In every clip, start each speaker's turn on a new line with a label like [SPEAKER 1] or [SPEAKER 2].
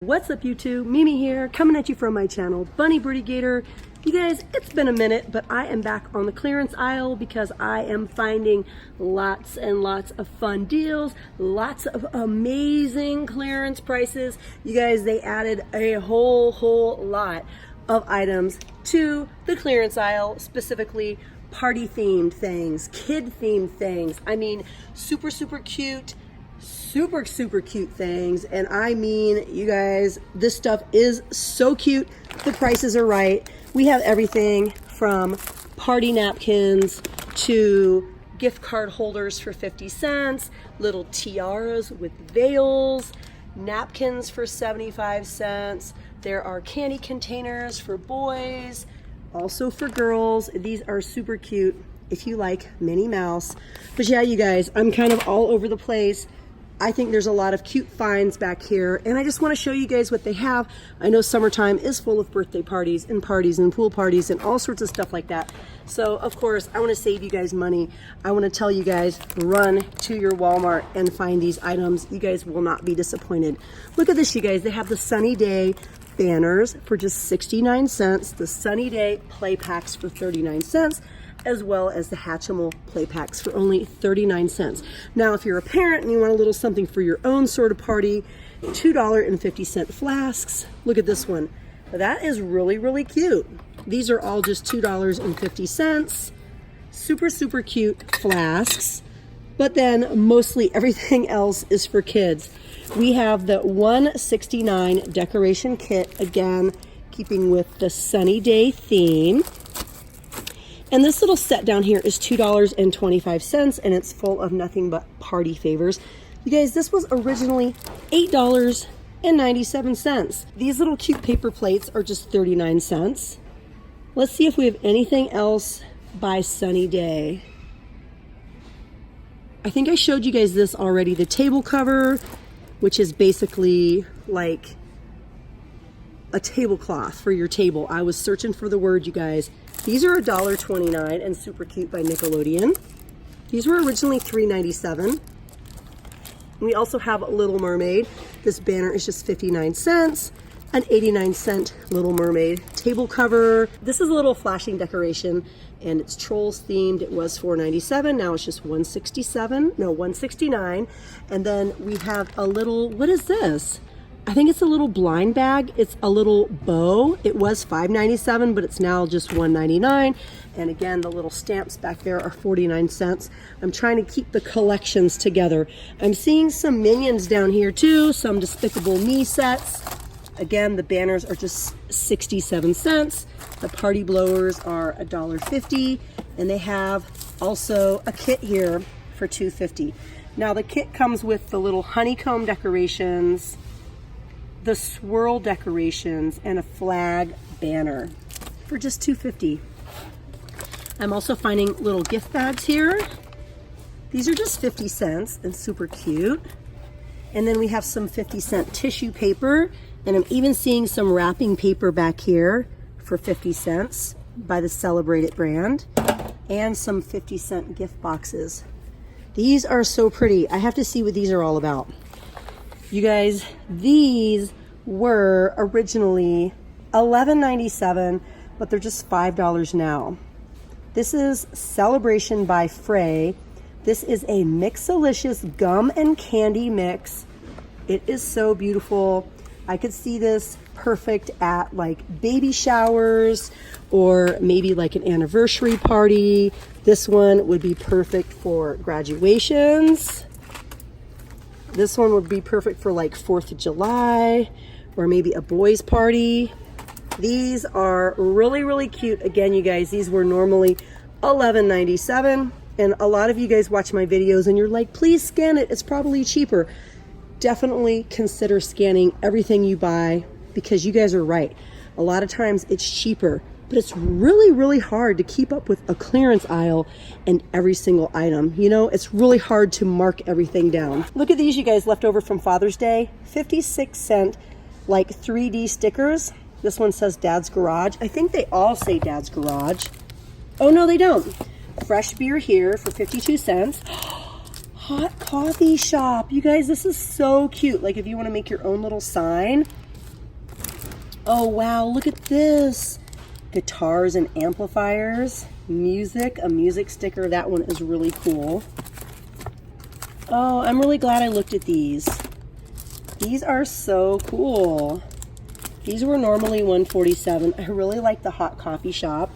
[SPEAKER 1] What's up YouTube? Mimi here, coming at you from my channel, Bunny Birdy Gator. You guys, it's been a minute, but I am back on the clearance aisle because I am finding lots and lots of fun deals, lots of amazing clearance prices. You guys, they added a whole lot of items to the clearance aisle, specifically party themed things, kid themed things. I mean, super cute, super cute things. And I mean, you guys, this stuff is so cute. The prices are right. We have everything from party napkins to gift card holders for 50 cents, little tiaras with veils, napkins for 75 cents. There are candy containers for boys, also for girls. These are super cute if you like Minnie Mouse. But yeah, you guys, I'm kind of all over the place. I think there's a lot of cute finds back here, and I just want to show you guys what they have. I know summertime is full of birthday parties and pool parties and all sorts of stuff like that. So of course, I want to save you guys money. I want to tell you guys, run to your Walmart and find these items. You guys will not be disappointed. Look at this, you guys. They have the Sunny Day banners for just 69 cents, the Sunny Day play packs for 39 cents, as well as the Hatchimal play packs for only 39 cents. Now, if you're a parent and you want a little something for your own sort of party, $2.50 flasks. Look at this one. That is really cute. These are all just $2.50. Super cute flasks. But then mostly everything else is for kids. We have the $169 decoration kit, again, keeping with the Sunny Day theme. And this little set down here is $2.25, and it's full of nothing but party favors. You guys, this was originally $8.97. These little cute paper plates are just 39 cents. Let's see if we have anything else by Sunny Day. I think I showed you guys this already, the table cover, which is basically like a tablecloth for your table. I was searching for the word, you guys. These are $1.29 and super cute by Nickelodeon. These were originally $3.97. We also have Little Mermaid. This banner is just 59 cents. An 89-cent Little Mermaid table cover. This is a little flashing decoration, and it's Trolls themed. It was $4.97. Now it's just $1.69. And then we have a little, what is this? I think it's a little blind bag. It's a little bow. It was $5.97, but it's now just $1.99. And again, the little stamps back there are 49 cents. I'm trying to keep the collections together. I'm seeing some Minions down here too, some Despicable Me sets. Again, the banners are just 67 cents. The party blowers are $1.50. And they have also a kit here for $2.50. Now the kit comes with the little honeycomb decorations, the swirl decorations, and a flag banner for just $2.50. I'm also finding little gift bags here. These are just 50 cents and super cute. And then we have some 50-cent tissue paper, and I'm even seeing some wrapping paper back here for 50 cents by the Celebrate It brand, and some 50-cent gift boxes. These are so pretty. I have to see what these are all about. You guys, these were originally $11.97, but they're just $5 now. This is Celebration by Frey. This is a Mixalicious gum and candy mix. It is so beautiful. I could see this perfect at like baby showers or maybe like an anniversary party. This one would be perfect for graduations. This one would be perfect for like 4th of July or maybe a boys' party. These are really cute. Again, you guys, these were normally $11.97. And a lot of you guys watch my videos and you're like, please scan it. It's probably cheaper. Definitely consider scanning everything you buy because you guys are right. A lot of times it's cheaper, but it's really hard to keep up with a clearance aisle and every single item. You know, it's really hard to mark everything down. Look at these, you guys, left over from Father's Day. 56-cent, like 3D stickers. This one says Dad's Garage. I think they all say Dad's Garage. Oh, no, they don't. Fresh beer here for 52 cents. Hot coffee shop. You guys, this is so cute. Like if you want to make your own little sign, Oh wow, look at this. Guitars and amplifiers, music, a music sticker. That one is really cool. Oh, I'm really glad I looked at these. These are so cool. These were normally $147. I really like the hot coffee shop.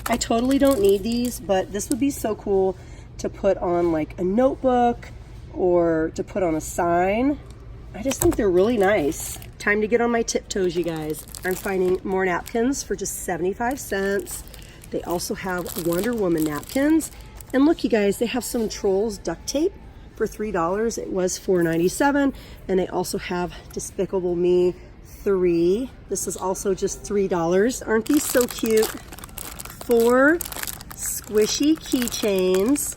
[SPEAKER 1] I totally don't need these, but this would be so cool to put on like a notebook or to put on a sign. I just think they're really nice. Time to get on my tiptoes, you guys. I'm finding more napkins for just 75 cents. They also have Wonder Woman napkins. And look, you guys, they have some Trolls duct tape for $3. It was $4.97. And they also have Despicable Me 3. This is also just $3. Aren't these so cute? 4 squishy keychains.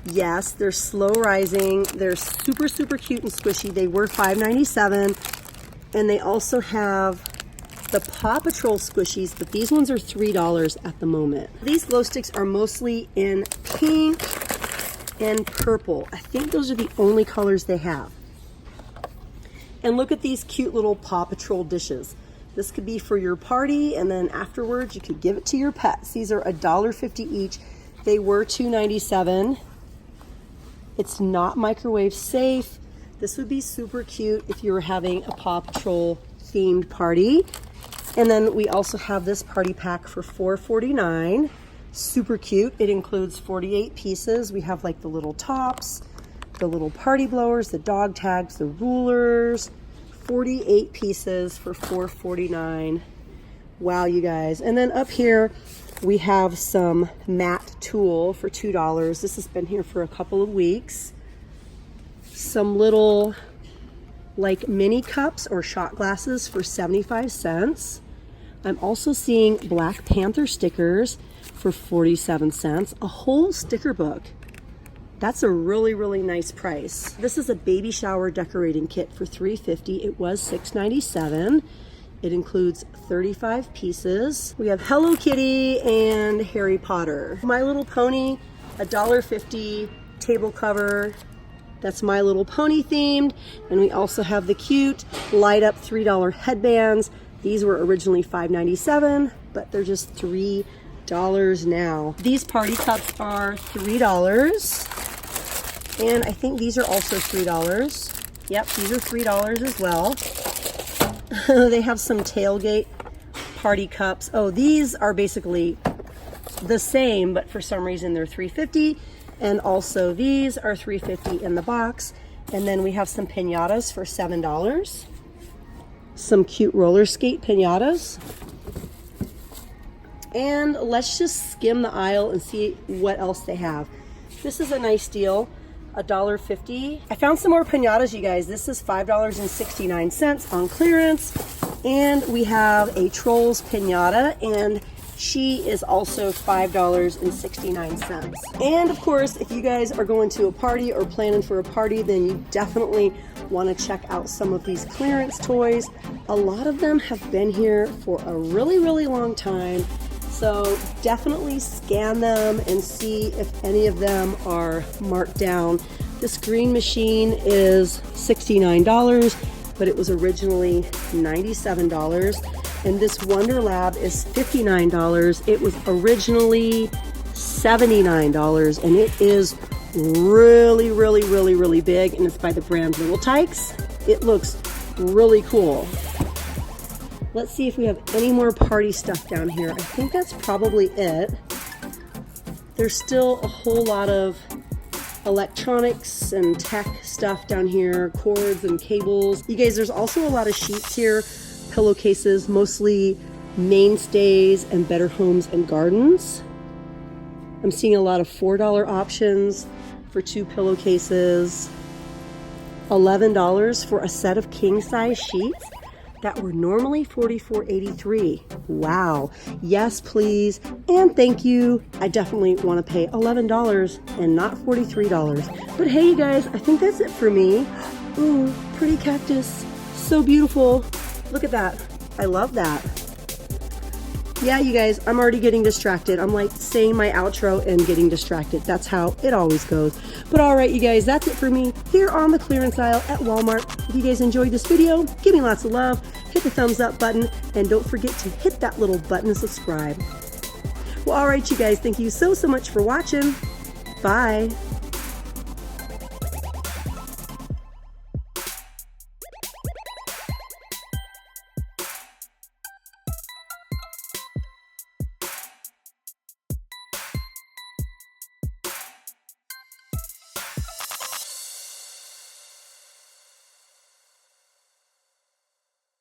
[SPEAKER 1] Yes, they're slow rising. They're super, super cute and squishy. They were $5.97. And they also have the Paw Patrol squishies, but these ones are $3 at the moment. These glow sticks are mostly in pink and purple. I think those are the only colors they have. And look at these cute little Paw Patrol dishes. This could be for your party, and then afterwards you could give it to your pets. These are $1.50 each. They were $2.97. It's not microwave safe. This would be super cute if you were having a Paw Patrol themed party. And then we also have this party pack for $4.49. Super cute. It includes 48 pieces. We have like the little tops, the little party blowers, the dog tags, the rulers. 48 pieces for $4.49. Wow, you guys. And then up here we have some matte tulle for $2. This has been here for a couple of weeks. Some little like mini cups or shot glasses for 75 cents. I'm also seeing Black Panther stickers for 47 cents. A whole sticker book. That's a really, really nice price. This is a baby shower decorating kit for $3.50. It was $6.97. It includes 35 pieces. We have Hello Kitty and Harry Potter. My Little Pony, $1.50 table cover. That's My Little Pony themed. And we also have the cute light up $3 headbands. These were originally $5.97, but they're just $3 now. These party cups are $3. And I think these are also $3. Yep, these are $3 as well. They have some Tailgate party cups. Oh, these are basically the same, but for some reason they're $3.50. And also these are $3.50 in the box. And then we have some piñatas for $7. Some cute roller skate piñatas. And let's just skim the aisle and see what else they have. This is a nice deal, $1.50. I found some more piñatas, you guys. This is $5.69 on clearance. And we have a Trolls piñata, and she is also $5.69. And of course, if you guys are going to a party or planning for a party, then you definitely want to check out some of these clearance toys. A lot of them have been here for a really, really long time. So definitely scan them and see if any of them are marked down. This green machine is $69, but it was originally $97. And this Wonder Lab is $59. It was originally $79, and it is really, really, really, really big, and it's by the brand Little Tykes. It looks really cool. Let's see if we have any more party stuff down here. I think that's probably it. There's still a whole lot of electronics and tech stuff down here, cords and cables. You guys, there's also a lot of sheets here, pillowcases, mostly Mainstays and Better Homes and Gardens. I'm seeing a lot of $4 options for 2 pillowcases, $11 for a set of king-size sheets that were normally $44.83. Wow. Yes, please, and thank you. I definitely want to pay $11 and not $43. But hey, you guys, I think that's it for me. Ooh, pretty cactus. So beautiful. Look at that. I love that. Yeah, you guys, I'm already getting distracted. I'm like saying my outro and getting distracted. That's how it always goes. But all right, you guys, that's it for me here on the clearance aisle at Walmart. If you guys enjoyed this video, give me lots of love. hit the thumbs up button, and don't forget to hit that little button to subscribe. Well, all right, you guys, thank you so much for watching. Bye.